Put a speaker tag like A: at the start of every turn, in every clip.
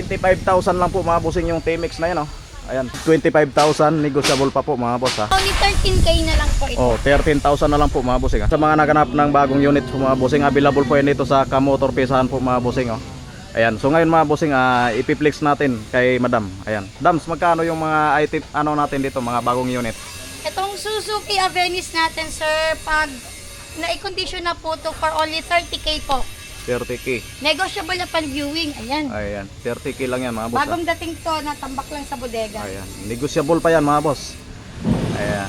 A: 25,000 lang po mga bossing yung T-Max na yan, oh. Ayan, 25,000, negotiable pa po mga boss, ha.
B: Only 13K na lang po ito.
A: Oh, 13,000 na lang po mga bossing, ha. Sa mga naganap ng bagong unit po mga bossing, available po yan dito sa Kamotor Pisahan po mga bossing, oh. Ayan, so ngayon mga bossing, ipiplex natin kay Madam. Ayan, Dams, magkano yung mga item ano natin dito, mga bagong unit?
B: Itong Suzuki Avenis natin, sir, pag na-condition na po to for only 30K po.
A: 30K.
B: Negotiable na pan viewing. Ayan.
A: Ayan, 30K lang yan mga boss,
B: Bagong dating to, natambak lang sa bodega.
A: Ayan, negotiable pa yan mga boss. Ayan.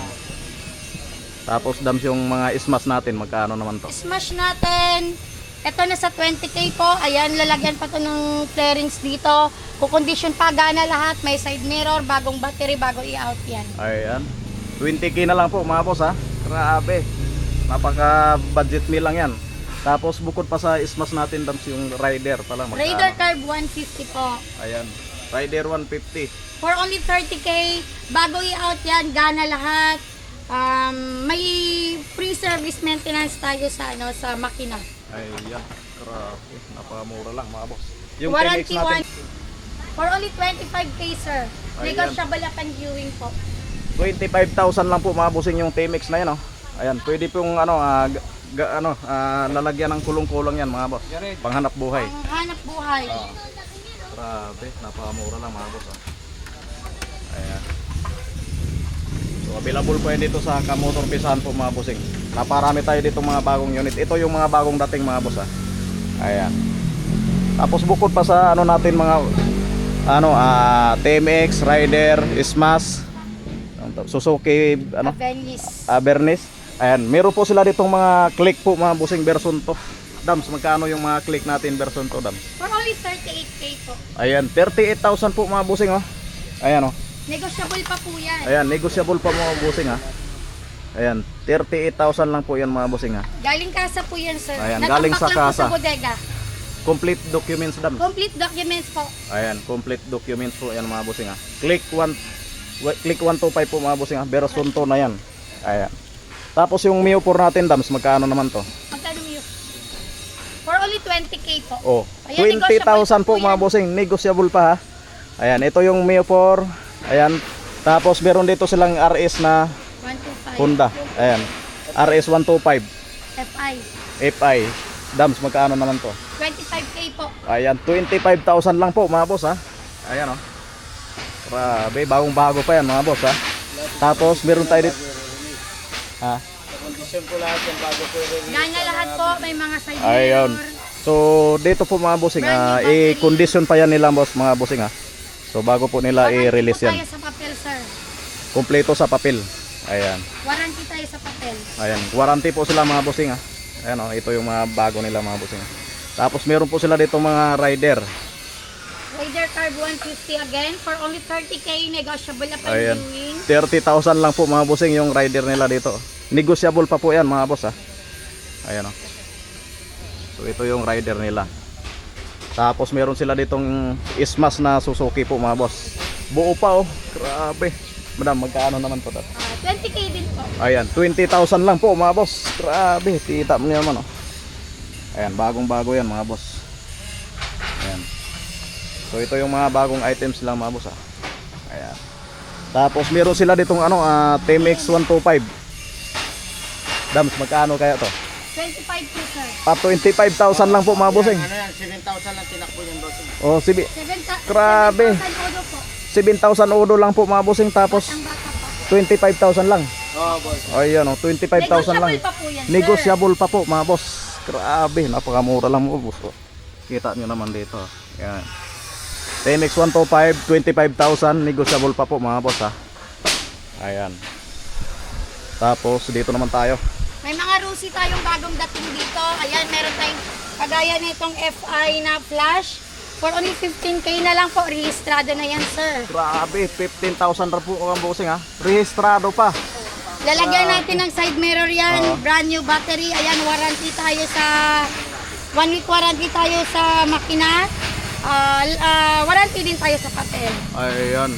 A: Tapos Dams, yung mga smash natin, magkano naman to?
B: Smash natin. Ito na sa 20K po. Ayan, lalagyan pa to ng clearings dito. Kukondition pa, gana lahat. May side mirror, bagong battery, bago i-out yan.
A: Ayan, 20K na lang po mga boss, ha. Grabe, napaka budget meal lang yan. Tapos bukod pa sa smash natin Dams, yung rider pala, magkano?
B: Raider Carb 150 po.
A: Ayan, rider 150.
B: For only 30K, bago i-out yan, gana lahat. May free service maintenance tayo sa sa makina.
A: Ayan, grabe, napakamura lang mga boss. Yung
B: Warranty
A: TMX natin,
B: for only 25K, sir.
A: Ayan.
B: Negotiable upon viewing po.
A: 25,000 lang po mga bossing yung TMX na yan, oh. Ayan, pwede pong lalagyan ng kulong-kulong yan mga boss. Panghanap buhay.
B: Ang hanap buhay.
A: Grabe, napakamura lang mga boss, oh. Ayan. So available po yan dito sa Kamotor Pisahan po mga bossing. Naparami tayo dito mga bagong unit. Ito yung mga bagong dating mga boss, ah. Ayan. Tapos bukod pa sa natin mga TMX, Rider, Smash, Suzuki Avenis. Ayan, meron po sila ditong mga click po mga bossing version to. Dams, magkano yung mga click natin version to, Dams?
B: For only 38K po.
A: Ayan, 38,000 po mga bossing, oh. Ayan, oh.
B: Negotiable pa po yan.
A: Ayan, negotiable pa mga bossing, ha. Ayan, 38,000 lang po yan mga bossing, ha.
B: Galing kasa po yan, sir.
A: Ayan, galing sa
B: Natambak lang po
A: kasa.
B: sa bodega.
A: Complete documents, Dams.
B: Complete documents po.
A: Ayan, complete documents po yan mga bossing, ha. Click 125 po mga bossing, ha. Version to na yan. Ayan. Tapos yung Mio 4 natin, Dams, magkano naman to?
B: Magkano mo yun? For only 20K po.
A: Oh,
B: Ayan,
A: 20,000 po
B: negotiable
A: mga
B: yan.
A: bossing, negotiable pa, ha. Ayan, ito yung Mio 4. Ayan. Tapos meron dito silang RS na
B: 125.
A: Honda. Ayan. RS 125
B: FI.
A: FI. Dams, magkano naman to?
B: 25K po.
A: Ayan, 25,000 lang po mga boss, ha. Ayan, oh. Grabe, bagong-bago pa yan mga boss, ha. Tapos meron tayo dito. Ha?
C: Condition po lahat yung bago po rin.
B: Gana lahat po. May mga side
A: Ayun.
B: mirror.
A: So, dito po mga bossing,
B: Brand new battery.
A: i-condition pa yan nila boss, mga bossing, ha. So, bago po nila i-release
B: Warranty po
A: yan.
B: tayo sa papel, sir.
A: Kompleto sa papel. Ayan.
B: Warranty tayo sa papel.
A: Ayan. Warranty po sila mga bossing, ha. Ayan, oh. Ito yung mga bago nila mga bossing. Tapos meron po sila dito mga rider.
B: Raider Carb 150 again. For only 30K, negotiable upon
A: Ayan.
B: viewing.
A: 30,000 lang po mga bossing yung rider nila dito. Negotiable pa po yan mga boss, ha. Ayan, oh. So ito yung rider nila. Tapos meron sila ditong Smash na Suzuki po mga boss. Buo pa, oh. Grabe. Madam, magkano naman po?
B: 20K din po.
A: Ayan, 20,000 lang po mga boss. Grabe, tita mo naman, oh. Ayan, bagong-bago yan mga boss. Ayan. So ito yung mga bagong items lang mga boss, ha. Ayan. Tapos meron sila ditong TMX 125. Dams, magkano kaya to?
B: 25K, sir.
A: 25,000 lang po mga bossing.
C: Ano yan, 7,000 lang tinakbo yung bossing.
A: Oh, Grabe.
B: 7,000 ulo po.
A: 7,000 udo lang po mga bossing, tapos
B: Ang bata pa.
A: 25,000 lang.
C: Oo, boss.
A: Ayan, oh, 25,000 lang.
B: Negotiable pa po yan, sir.
A: Negotiable pa po mga boss. Grabe, napakamura lang mo boss, oh. Kita nyo naman dito. Ayan. TMX 125, 25,000, negotiable pa po mga boss, ha. Ayan. Tapos dito naman tayo.
B: May mga Rusi tayong bagong dating dito. Ayan, meron tayong kagaya nitong FI na flash. For only 15K na lang po. Rehistrado na yan, sir.
A: Grabe, 15,000 na po ang bossing, ha. Rehistrado pa.
B: Lalagyan natin ng side mirror yan.
A: Oo.
B: Brand new battery. Ayan, warranty tayo sa 1 week warranty tayo sa makina. Warranty din tayo sa papel.
A: Ayan.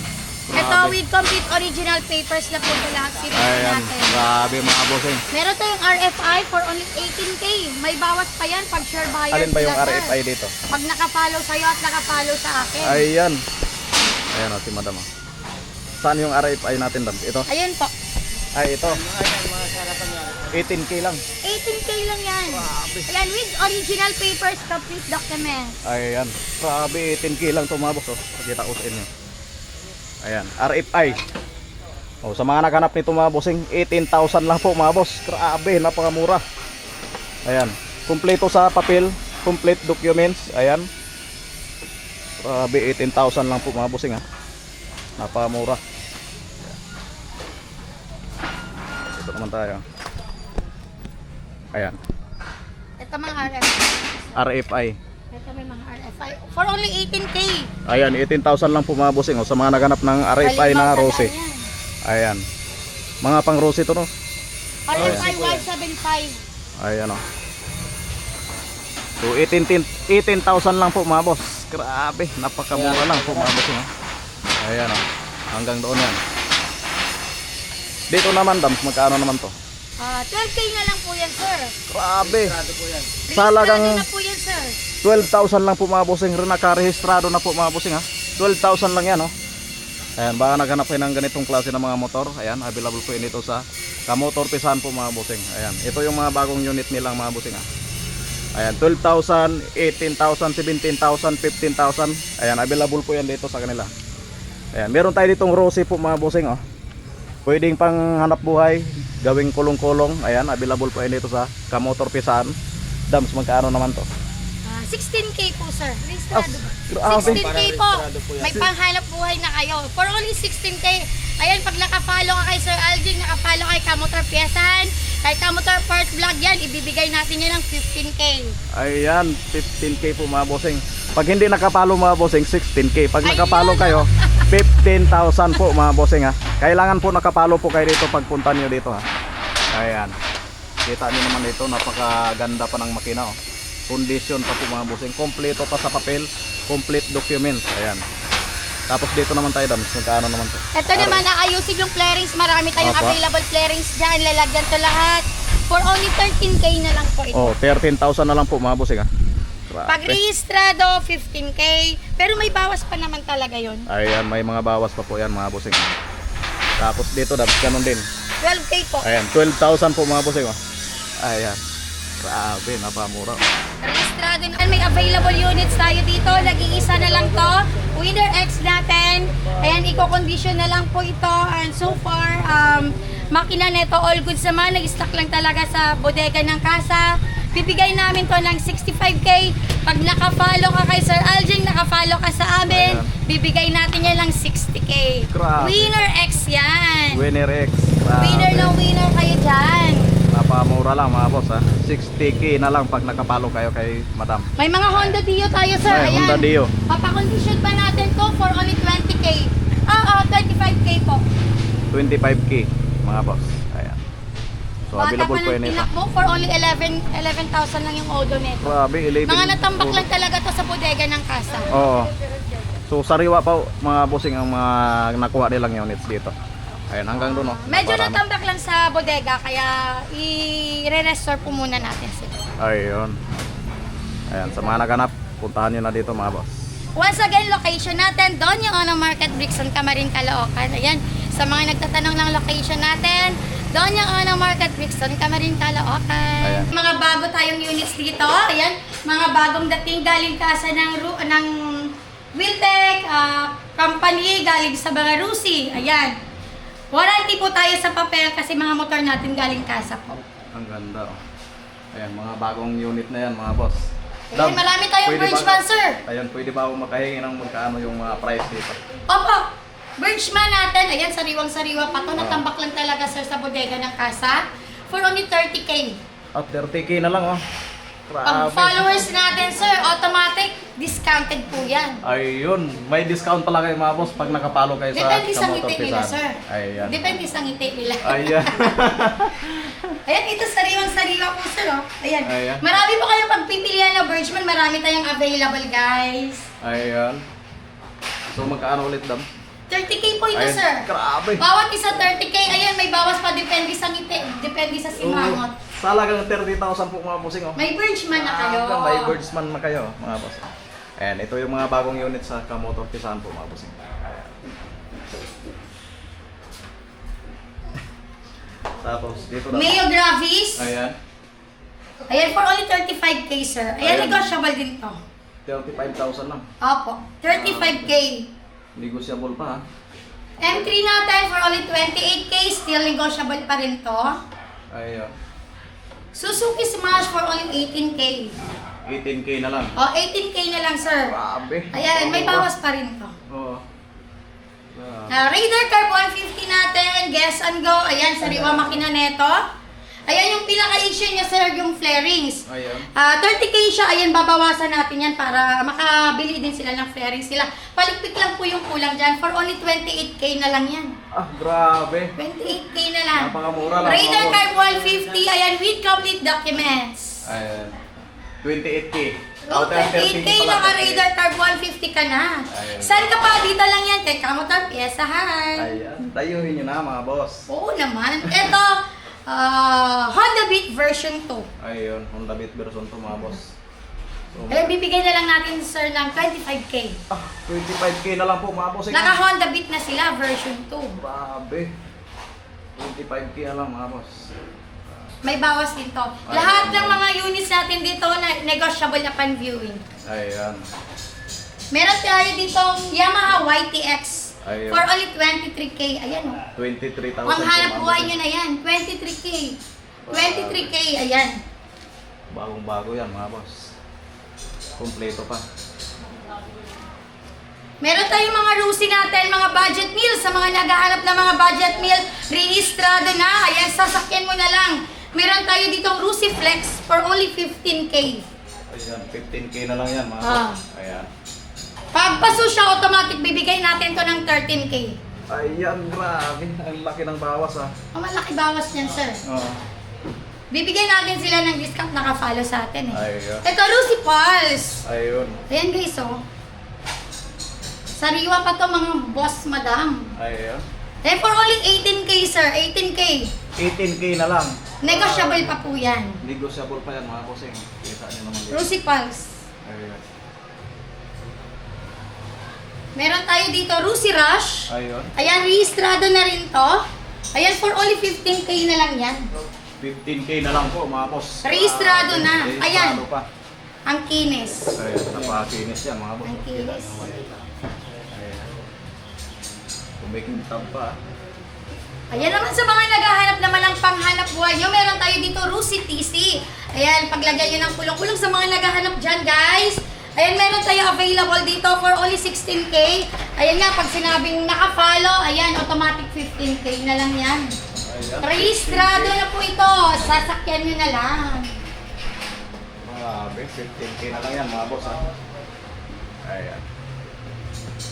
B: Ito with complete original papers na po ito lahat. Series
A: Ayan,
B: natin.
A: grabe mga bossing.
B: Meron tayong RFI for only 18K. May bawas pa yan pag sure buyer.
A: Alin ba yung
B: sila, sir.
A: RFI dito?
B: Pag nakafollow sa'yo at nakafollow sa akin.
A: Ayan. Ayan o, si madam o. Saan yung RFI natin, dam? Ito?
B: Ayun po.
A: Ay, ito.
C: Ayan, mga sarapan niya.
A: 18K lang.
B: 18K lang yan. Ayan, with original papers, complete document.
A: Ayan. Grabe, 18K lang ito mga boss. Oh. Pakita ko sa inyo. Ayan, RFI. Oh, sa mga naghanap nito mga bossing, 18,000 lang po mga boss. Grabe, napakamura. Ayan, kumpleto sa papel, complete documents. Ayan. Grabe, 18,000 lang po mga bossing ha. Napakamura. Ito naman tayo. Ayan,
B: Ito mga RFI.
A: RFI.
B: Ito may mga RFI. For only 18K.
A: Ayan, 18,000 lang po mga bossing. O, sa mga naghanap ng RFI na rose. Ayan. Mga pang rose ito no.
B: RFI 175.
A: Ayan o. So 18,000 lang po mga boss. Grabe, napakamura lang po mga bossing. Ayan o. Hanggang doon yan. Dito naman dams, magkano naman to?
B: 12K na lang po yan, sir.
A: Grabe.
C: Sarado po yan.
A: Talagang
B: Registrado na po yan, sir.
A: 12,000 lang po mga bossing. Nakarehistrado na po mga bossing ha. 12,000 lang yan o. Ayan, baka naghanap kayo ng ganitong klase ng mga motor. Ayan, available po yun dito sa Kamotor Pisan po mga bossing. Ayan, ito yung mga bagong unit nilang mga bossing ha. Ayan, 12,000, 18,000, 17,000, 15,000. Ayan, available po yan dito sa kanila. Ayan, meron tayo ditong Rosy po mga bossing oh. Pwedeng pang hanap buhay, gawing kulong-kulong. Ayan, available po yan dito sa Kamotor Pisan. Dams, magkano naman to?
B: 16K po, sir. Registrado.
A: Grabe.
B: 16K po. May panghanap buhay na kayo. For only 16K. Ayan, pag nakapalo ka kay Sir Aldrin, nakapalo kay Kamotor Piesan, kay Kamotor Parts Vlog yan, ibibigay natin yan ng 15K.
A: Ayan, 15K po mga bossing. Pag hindi nakapalo mga bossing, 16K. Pag
B: Ayan.
A: nakapalo kayo, 15,000 po mga bossing ha. Kailangan po nakapalo po kayo dito pagpunta nyo dito ha. Ayan. Kita nyo naman dito, napakaganda pa ng makina oh. Condition pa po mga bossing. Kompleto pa sa papel, complete documents. Ayan. Tapos dito naman tayo dams, magkano naman to?
B: Ito naman, naayusin yung flarings. Marami tayong
A: Opo.
B: available flarings dyan. Lalagyan to lahat. For only 13K na lang po ito.
A: Oh, 13,000 na lang po mga bossing ha.
B: Pag
A: Grabe.
B: rehistrado, 15K. Pero may bawas pa naman talaga yon.
A: Ayan, may mga bawas pa po yan mga bossing. Tapos dito dams, ganun din.
B: 12K po.
A: Ayan, 12,000 po mga bossing oh. Ayan. Grabe, napamura.
B: Registrado na. May available units tayo dito. Nag-iisa na lang to. Winner X natin. Ayan, eco-condition na lang po ito. And so far, makina neto all goods naman. Nag-stock lang talaga sa bodega ng kasa. Bibigay namin to ng 65K. Pag nakafollow ka kay Sir Aldrin, nakafollow ka sa amin, bibigay natin yan ng 60K.
A: Grabe.
B: Winner X yan.
A: Winner X. Grabe.
B: Winner na winner kayo dyan.
A: Napamura lang mga boss ha. 60K na lang pag nakapalo kayo kay madam.
B: May mga Honda Dio tayo, sir.
A: Ay, Honda Dio.
B: Papakondisyon pa natin to for only 20K. 25K po.
A: 25K mga boss. Ayan. So
B: Bata
A: available
B: pa
A: po
B: ng
A: yun ito.
B: tinak mo for only 11,000 lang yung odo nito.
A: Grabe, 11.
B: Mga natambak lang talaga to sa bodega ng kasa.
A: Oo. So sariwa pa mga bossing ang mga nakuha nilang units dito. Ayan, hanggang doon oh.
B: Medyo
A: Naparami.
B: natambak lang sa bodega kaya i-re-restore po muna natin sila.
A: Ayun. Ayan, sa mga naghanap, puntahan nyo na dito mga boss.
B: Once again, location natin, doon yung Ono Market, Brixton, Camarin, Caloocan. Ayan, sa mga nagtatanong ng location natin, doon yung Ono Market, Brixton, Camarin, Caloocan.
A: Ayan.
B: Mga bago tayong units dito. Ayan, mga bagong dating galing kasa ng Wiltec, company galing sa Bangarusi. Ayan. Warranty po tayo sa papel kasi mga motor natin galing kasa po.
A: Ang ganda oh. Ayan, mga bagong unit na yan mga boss.
B: Ayan, marami tayong
A: pwede
B: Birch
A: ba-
B: van, sir.
A: Ayan, pwede ba ako makahingi ng magkano yung mga price dito?
B: Opo, Birchman natin, ayan, sariwang-sariwa pa to. Natambak lang talaga, sir, sa bodega ng kasa. For only 30K.
A: At 30K na lang oh.
B: Pag
A: Grabe.
B: followers natin, sir, automatic, discounted po yan.
A: Ayun, may discount pala kayo mga boss pag nakapalo kayo sa
B: Depende sa
A: Kamotor
B: ngiti nila,
A: Pisan.
B: sir.
A: Ayan.
B: Depende sa ngiti nila.
A: Ayan.
B: Ayan, ito sariwang-sariwa po, sir, oh. Ayan.
A: Ayan.
B: Marami po kayong pagpipilian na Birchman. Marami tayong available, guys.
A: Ayan. So magkaano ulit dam?
B: 30K po ito,
A: Ayan,
B: sir.
A: grabe.
B: Bawat isa 30K. Ayan, may bawas pa. Depende sa ngiti. Depende sa simangot.
A: Sa halagang 30,000 po mga bossing. Oh.
B: May Birchman na kayo.
A: May birdsman na kayo mga boss. Ayan, ito yung mga bagong unit sa Kamotor Pisan po mga bossing. Ayan. Tapos dito na.
B: Mayo Gravis.
A: Ayan.
B: Ayan, for only 35K, sir. Ayan,
A: Ayan.
B: negotiable din to.
A: 35,000 lang.
B: Opo, 35K.
A: Negotiable pa ha.
B: M3 natin for only 28K. Still negotiable pa rin to.
A: Ayan.
B: Suzuki Smash for only 18K.
A: 18K na lang.
B: O, 18K na lang, sir.
A: Grabe.
B: Ayan, may bawas pa rin to.
A: Oo.
B: Raider Car 150 natin, guess and go. Ayan, sariwa makina neto. Ayan yung pinaka-issue niya, sir, yung flarings.
A: Ayan.
B: 30K siya, ayan, babawasan natin yan para makabili din sila ng flarings sila. Palikpik lang po yung kulang dyan. For only 28K na lang yan.
A: Ah, grabe.
B: 28K na lang.
A: Napakamura lang.
B: Raider
A: mga
B: Car
A: boss.
B: 150, ayan, with complete documents.
A: Ayan. 28K.
B: Oh, 28K lang ang Raider Car 150 ka na.
A: Ayan.
B: Saan ka pa? Dito lang yan. Kay Kamotor Piesahan.
A: Ayan. Tayuhin nyo na mga boss.
B: Oo naman. Ito, Honda Beat version 2.
A: Ayun. Honda Beat version to mga boss. So,
B: Eh, bibigay na lang natin, sir, ng 25K.
A: 25K na lang po mga boss.
B: Naka Honda Beat na sila, version 2.
A: Grabe. 25K na lang mga boss.
B: May bawas din to. Lahat ng mga units natin dito na negotiable na pan-viewing.
A: Ayan.
B: Meron tayo ditong Yamaha YTX
A: Ayun.
B: for only 23K. Ayan o.
A: 23,000
B: Ang hanap
A: po,
B: buhay
A: mga
B: nyo na yan. 23K. 23K, ayan.
A: boss. Bagong-bago yan mga boss. Kompleto pa.
B: Meron tayong mga Rusi natin, mga budget meal. Sa mga naghahanap ng mga budget meal, rehistrado na. Ayan, sasakyan mo na lang. Meron tayo ditong Rusi Flex for only 15K.
A: Ayan. 15K na lang yan mga
B: Ah.
A: boss. Ayan.
B: Pag paso siya, automatic bibigay natin to ng 13K.
A: Ayan, grabe. Ang laki ng bawas ah.
B: Ang malaki bawas niyan, sir.
A: Oo.
B: Bibigyan natin sila ng discount, naka-follow sa atin eh.
A: Ayun.
B: Ito, Lucy Pulse.
A: Ayun.
B: Ayan guys, oh. Sariwa pa to mga boss, madam.
A: Ayun.
B: Eh, for only 18K, sir. 18K.
A: 18K na lang.
B: Negotiable pa po yan.
A: Negotiable pa yan mga bossing. Kita nyo naman dito.
B: Lucy Pulse.
A: Ayun.
B: Meron tayo dito, Rusi Rush.
A: Ayun.
B: Ayan, rehistrado na rin to. Ayan, for only 15K na lang yan.
A: 15K na lang po mga boss.
B: Rehistrado na.
A: Rehistrado
B: Ayan.
A: pa.
B: Ang kinis.
A: Ayun. Napakinis yan mga boss.
B: Ang kinis.
A: Ayan. Kumiking tab pa.
B: Ayan naman sa mga naghahanap naman ng panghanap buhay nyo, meron tayo dito Rusi TC. Ayan, paglagay nyo ng kulong-kulong sa mga naghahanap dyan, guys. Ayan, meron tayo available dito for only 16K. Ayan nga, pag sinabing naka-follow, ayan, automatic 15K na lang yan.
A: Ayan.
B: Rehistrado na po ito. Sasakyan nyo na lang.
A: Grabe. 15K na lang yan mga boss ha. Ayan.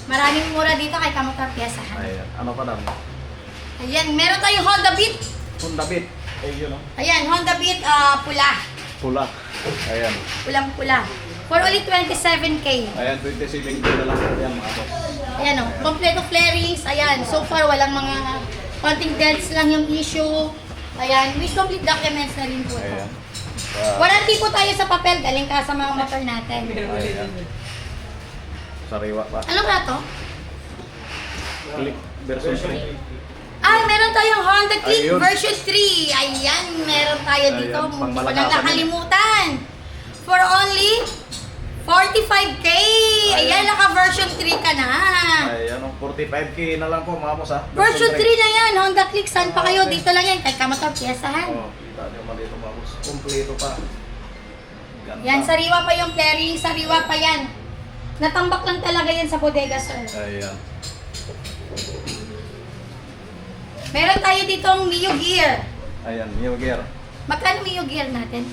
B: Maraming mura dito kay Kamotor Piesahan.
A: Ayan. Ano pa lang?
B: Ayan, meron tayo Honda Beat.
A: Honda Beat. Ayun o.
B: Ayan, Honda Beat pula.
A: Pula. Ayan.
B: Pulang-pula. For only 27K.
A: Ayan. 27K na lang po yan mga boss.
B: Ayan o, kompleto flarings. Ayan, so far walang mga konting dents lang yung issue. Ayan, with complete documents na rin po ito.
A: Ayan.
B: Warranty po tayo sa papel, galing ka sa mga motor natin.
A: Ayan. Sariwa pa.
B: Ano ba to?
A: Click version 3.
B: Ay, meron tayong Honda Click
A: Ayun.
B: version 3. Ayan, meron tayo dito.
A: Ayan,
B: Hindi ko lang
A: pangmalakasan
B: nakalimutan. For only 45K. Ayan, naka-version 3 ka na.
A: Ayan o. 45K na lang po mga boss ha.
B: Version 3 na yan. Honda Click, saan pa kayo? Dito lang yan. Kay Kamotor Piesahan.
A: Oh, kita nyo man dito mga boss. Kompleto pa. Ganda.
B: Yan, sariwa pa yung flaring. Sariwa pa yan. Natambak lang talaga yan sa bodega, sir.
A: Ayan.
B: Meron tayo ditong Mio Gear.
A: Ayan. New gear.
B: Magkano Mio Gear natin?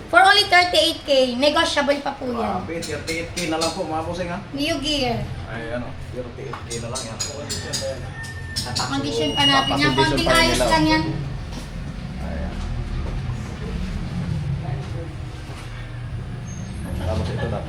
B: For only 38K. Negotiable pa po yan.
A: Grabe. 38K na lang po mga bossing ha.
B: Mio Gear.
A: Ayan o. 38K na lang yan.
B: Condition pa natin yan.
A: Papakondition
B: Konting
A: pa rin
B: ayos
A: nila.
B: lang yan.
A: Ayan. Tapos ito na.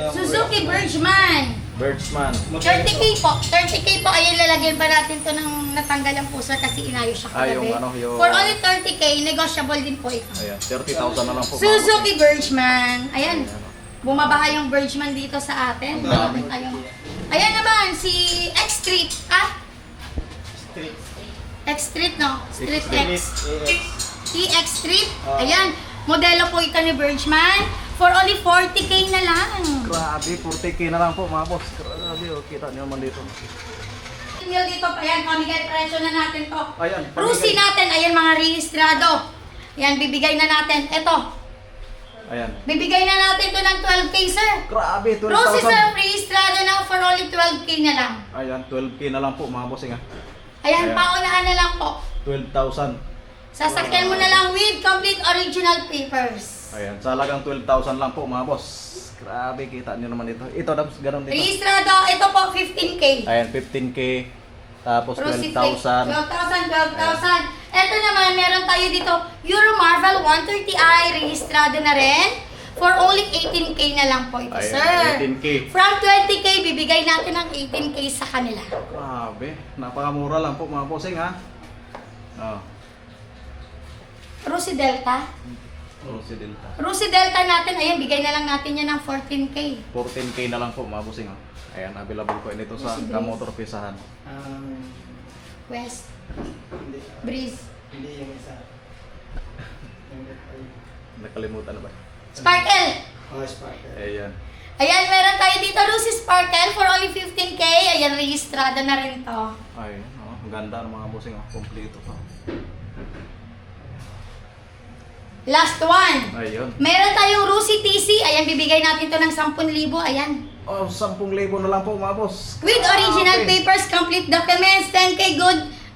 B: Suzuki Bridgeman.
A: Birdsman.
B: 30k po. 30k po. Ayan, lalagyan pa natin to ng natanggalan po sir kasi inayos siya
A: Ah,
B: kagabi.
A: yung ano, yung-
B: For only 30k, negotiable din po ito.
A: Ayan, 30,000 na lang po. mga
B: Suzuki Birchman. Ayan.
A: Ayan, oh.
B: Bumabaha yung Birchman dito sa atin.
A: Ang dami.
B: Ayan naman, si X-Street. Ah?
C: Street.
B: X-Street, no? Street
A: X-Street.
B: X. EX Street. Ayan. Modelo po ito ni Birchman. For only 40k na lang.
A: Grabe, 40k na lang po mga boss. Grabe, oh, kita niyo naman dito.
B: Yung dito, ayan, pamigay presyo na natin to.
A: Ayan,
B: Rusi natin, ayan mga rehistrado. Ayan, bibigay na natin. Ito,
A: Ayan.
B: bibigay na natin to ng 12k, sir.
A: Grabe,
B: Rusi,
A: 12,000.
B: sir, rehistrado na for only 12k na lang.
A: Ayan, 12k na lang po mga bossing ha.
B: Ayan,
A: Ayan.
B: paunahan na lang po.
A: 12,000.
B: Sasakyan mo na lang with complete original papers.
A: Ayan, sa halagang 12,000 lang po mga boss. Grabe, kita niyo naman dito. Ito, ganun dito.
B: Rehistrado, ito po 15k.
A: Ayan, 15k. Tapos
B: Rosy
A: 12,000.
B: 12,000. Ito naman, meron tayo dito, Euro Marvel 130i, rehistrado na rin. For only 18k na lang po ito,
A: Ayan,
B: sir.
A: 18K.
B: From 20k, bibigay natin ng 18k sa kanila.
A: Grabe, napakamura lang po mga bossing ha. Oh,
B: Rusi Delta.
A: Rosy Delta.
B: Rusi Delta natin, ayan, bigay na lang natin yan ng 14k.
A: 14k na lang po mga bossing ha. Ayan, available po nito sa
B: Rosy
A: Kamotor Pisahan.
B: West,
C: Hindi.
B: Breeze,
C: Hindi yung isa.
A: Nakalimutan na ba?
B: Sparkle.
C: Oh, Sparkle.
A: Ayan.
B: Ayan, meron tayo dito, Rusi Sparkle for only 15k. Ayan, rehistrado na rin to.
A: Ay, oh, ang ganda ng mga bossing oh. Kompleto pa.
B: Last one.
A: Ayun.
B: Meron tayong Rusi TC. Ayan, bibigay natin to ng 10,000. Ayan.
A: Oh, 10,000 na lang po mga boss.
B: With original
A: Grabe.
B: papers, complete documents, 10k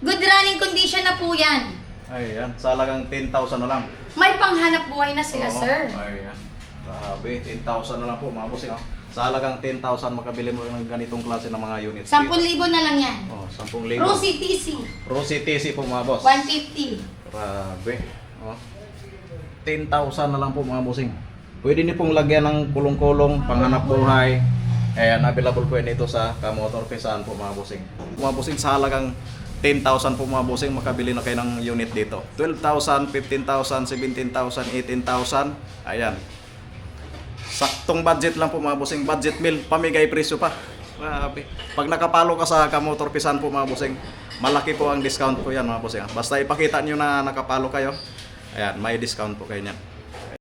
B: good running condition na po yan.
A: Ayan, sa halagang 10,000 na lang.
B: May panghanap buhay na sila,
A: Oo,
B: sir.
A: Ayan. Grabe, 10,000 na lang po mga boss. Oh. Sa halagang 10,000 makabili mo ng ganitong klase ng mga units.
B: 10,000 na lang yan.
A: Oh, 10,000.
B: Rusi TC,
A: Rosy TC po mga boss.
B: 150.
A: Grabe. Oh. 10,000 na lang po mga bossing. Pwede niyo pong lagyan ng kulong-kulong, panghanap buhay. Ayan, available po yan ito sa Kamotor Pisahan po mga bossing. Mga bossing, sa halagang 10,000 po mga bossing, makabili na kayo ng unit dito. 12,000, 15,000, 17,000, 18,000. Ayan. Saktong budget lang po mga bossing. Budget meal, pamigay presyo pa. Grabe. Pag nakapalo ka sa Kamotor Pisahan po mga bossing, malaki po ang discount po yan mga bossing. Basta ipakita nyo na nakapalo kayo. Ayan, may discount po kayo niyan.